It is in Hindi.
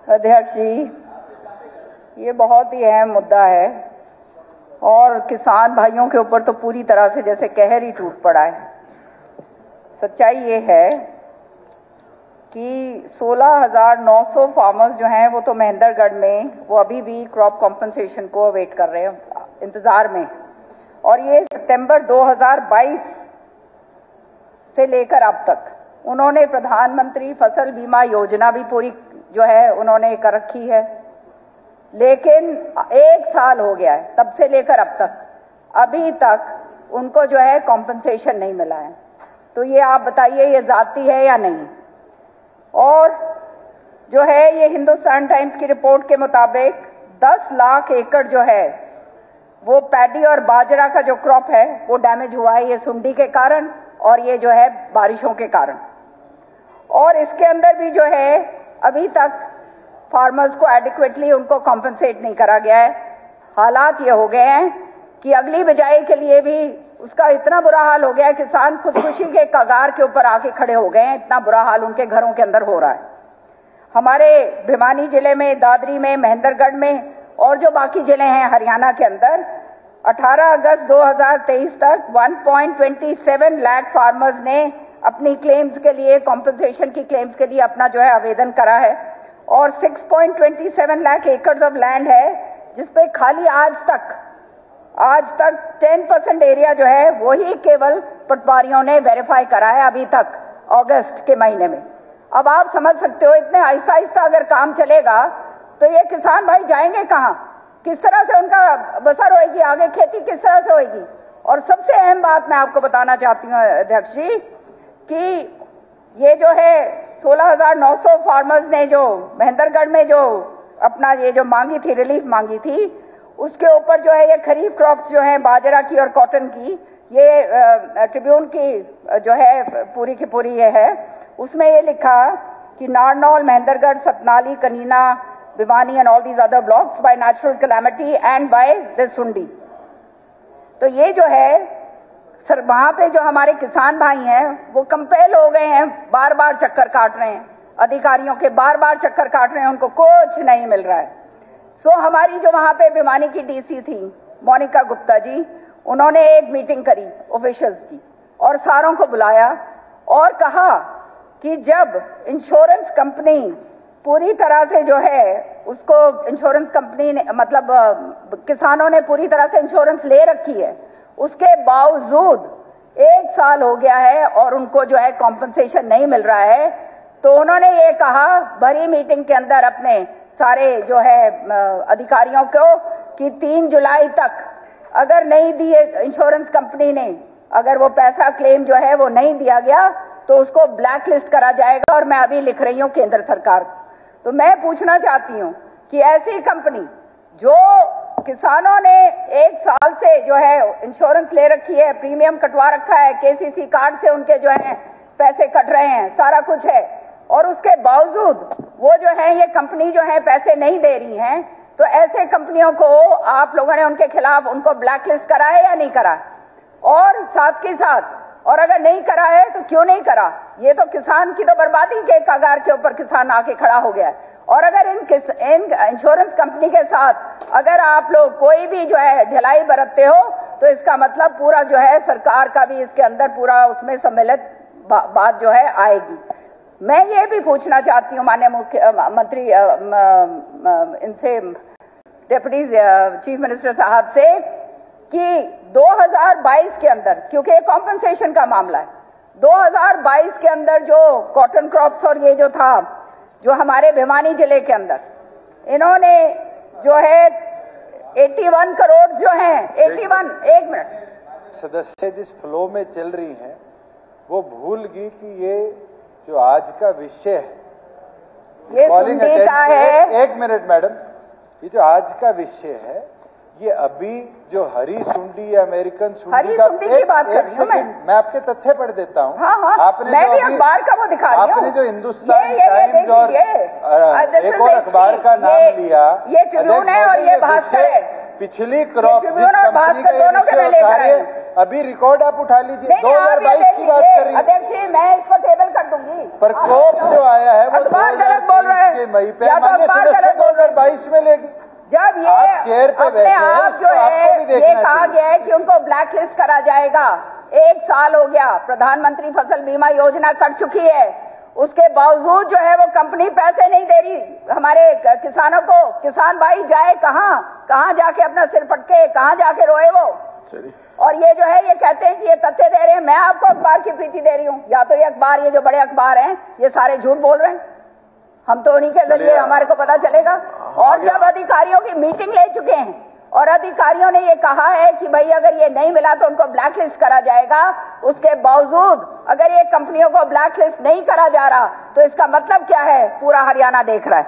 अध्यक्ष जी, ये बहुत ही अहम मुद्दा है और किसान भाइयों के ऊपर तो पूरी तरह से जैसे कहर ही टूट पड़ा है। सच्चाई ये है कि 16,900 फार्मर्स जो हैं वो तो महेंद्रगढ़ में वो अभी भी क्रॉप कॉम्पनसेशन को वेट कर रहे हैं, इंतजार में। और ये सितंबर 2022 से लेकर अब तक उन्होंने प्रधानमंत्री फसल बीमा योजना भी पूरी जो है उन्होंने कर रखी है, लेकिन 1 साल हो गया है तब से लेकर अब तक, अभी तक उनको जो है कॉम्पनसेशन नहीं मिला है। तो ये आप बताइए, ये जाती है या नहीं? और जो है ये हिंदुस्तान टाइम्स की रिपोर्ट के मुताबिक 10 लाख एकड़ जो है वो पैडी और बाजरा का जो क्रॉप है वो डैमेज हुआ है, ये सुंडी के कारण और ये जो है बारिशों के कारण। और इसके अंदर भी जो है अभी तक फार्मर्स को एडिक्वेटली उनको कॉम्पनसेट नहीं करा गया है। हालात ये हो गए हैं कि अगली बिजाई के लिए भी उसका इतना बुरा हाल हो गया है, किसान खुदकुशी के कगार के ऊपर आके खड़े हो गए हैं, इतना बुरा हाल उनके घरों के अंदर हो रहा है। हमारे भिवानी जिले में, दादरी में, महेंद्रगढ़ में और जो बाकी जिले हैं हरियाणा के अंदर 18 अगस्त 2023 तक 1.27 लाख फार्मर्स ने अपनी क्लेम्स के लिए, कॉम्पनसेशन की क्लेम्स के लिए अपना जो है आवेदन करा है और 6.27 लाख एकड़ ऑफ लैंड है जिसपे खाली आज तक 10% एरिया जो है वही केवल पटवारियों ने वेरीफाई करा है अभी तक अगस्त के महीने में। अब आप समझ सकते हो इतने आहिस्ता आहिस्ता अगर काम चलेगा तो ये किसान भाई जाएंगे कहाँ, किस तरह से उनका बसर होएगी, आगे खेती किस तरह से होएगी? और सबसे अहम बात मैं आपको बताना चाहती हूँ अध्यक्ष जी कि ये जो है 16,900 फार्मर्स ने जो महेंद्रगढ़ में जो अपना ये जो मांगी थी, रिलीफ मांगी थी, उसके ऊपर जो है ये खरीफ क्रॉप्स जो है बाजरा की और कॉटन की, ये ट्रिब्यून की जो है पूरी की पूरी ये है, उसमें ये लिखा कि Narnaul, Mahendragarh, Satnali, Kanina, Bhiwani and all these other blocks by natural calamity and by the सुंडी। तो ये जो है सर वहां पे जो हमारे किसान भाई हैं वो कंपेल हो गए हैं, बार बार चक्कर काट रहे हैं, अधिकारियों के बार बार चक्कर काट रहे हैं, उनको कुछ नहीं मिल रहा है। सो हमारी जो वहां पे भिवानी की डीसी थी मोनिका गुप्ता जी, उन्होंने एक मीटिंग करी ऑफिशियल्स की और सारों को बुलाया और कहा कि जब इंश्योरेंस कंपनी पूरी तरह से जो है उसको इंश्योरेंस कंपनी ने मतलब किसानों ने पूरी तरह से इंश्योरेंस ले रखी है, उसके बावजूद 1 साल हो गया है और उनको जो है कॉम्पनसेशन नहीं मिल रहा है, तो उन्होंने ये कहा भरी मीटिंग के अंदर अपने सारे जो है अधिकारियों को कि 3 जुलाई तक अगर नहीं दिए इंश्योरेंस कंपनी ने, अगर वो पैसा क्लेम जो है वो नहीं दिया गया तो उसको ब्लैक लिस्ट करा जाएगा। और मैं अभी लिख रही हूँ केंद्र सरकार को। तो मैं पूछना चाहती हूँ कि ऐसी कंपनी जो किसानों ने 1 साल से जो है इंश्योरेंस ले रखी है, प्रीमियम कटवा रखा है, केसीसी कार्ड से उनके जो है पैसे कट रहे हैं, सारा कुछ है, और उसके बावजूद वो जो है ये कंपनी जो है पैसे नहीं दे रही हैं, तो ऐसे कंपनियों को आप लोगों ने उनके खिलाफ उनको ब्लैक लिस्ट करा है या नहीं करा? और साथ के साथ, और अगर नहीं करा है तो क्यों नहीं करा? ये तो किसान की तो बर्बादी के कगार के ऊपर किसान आके खड़ा हो गया है। और अगर इन इंश्योरेंस कंपनी के साथ अगर आप लोग कोई भी जो है ढिलाई बरतते हो तो इसका मतलब पूरा जो है सरकार का भी इसके अंदर पूरा उसमें सम्मिलित बात जो है आएगी। मैं ये भी पूछना चाहती हूँ माननीय मुख्यमंत्री इनसे, डिप्टी चीफ मिनिस्टर साहब से, कि 2022 के अंदर, क्योंकि ये कॉम्पनसेशन का मामला है, 2022 के अंदर जो कॉटन क्रॉप्स और ये जो था जो हमारे भिवानी जिले के अंदर इन्होंने जो है 81 करोड़ जो है 81, एक मिनट, सदस्य जिस फ्लो में चल रही हैं वो भूल गई कि ये जो आज का विषय है, ये सुंडी का है। एक मिनट मैडम, ये जो आज का विषय है ये अभी जो हरी सुंडी या अमेरिकन सुंडी का, की बात कर रही हूं मैं आपके तथ्य पढ़ देता हूँ। हाँ, आपने मैं भी अखबार का वो दिखा रही हूँ, आपने जो हिंदुस्तान टाइम्स और एक और अखबार का नाम लिया, ये ट्रिब्यून है और ये भास्कर है, पिछली क्रॉप जिस कंपनी का अभी रिकॉर्ड आप उठा लीजिए, 2022 की बात कर रही है। अध्यक्ष जी मैं इसको टेबल कर दूंगी। प्रकोप जो आया है वो अखबार गलत बोल रहे हैं, मई पे या तो माननीय अखबार सदस्य गलत बोल रहे हैं। 2022 में लेगी। जब ये आप चेयर पे अपने बैठे हैं, आप जो इसको आपको भी है ये देखना कहा चाहिए। गया है कि उनको ब्लैकलिस्ट करा जाएगा। 1 साल हो गया, प्रधानमंत्री फसल बीमा योजना कट चुकी है, उसके बावजूद जो है वो कंपनी पैसे नहीं दे रही हमारे किसानों को। किसान भाई जाए कहां जाके अपना सिर पटके, कहां जाके रोए वो। और ये जो है ये कहते हैं कि ये तथ्य दे रहे हैं, मैं आपको अखबार की प्रीति दे रही हूं। या तो ये अखबार, ये जो बड़े अखबार हैं, ये सारे झूठ बोल रहे हैं, हम तो उन्हीं के जरिए हमारे को पता चलेगा। और जब अधिकारियों की मीटिंग ले चुके हैं और अधिकारियों ने ये कहा है कि भाई अगर ये नहीं मिला तो उनको ब्लैकलिस्ट करा जाएगा, उसके बावजूद अगर ये कंपनियों को ब्लैकलिस्ट नहीं करा जा रहा तो इसका मतलब क्या है, पूरा हरियाणा देख रहा है।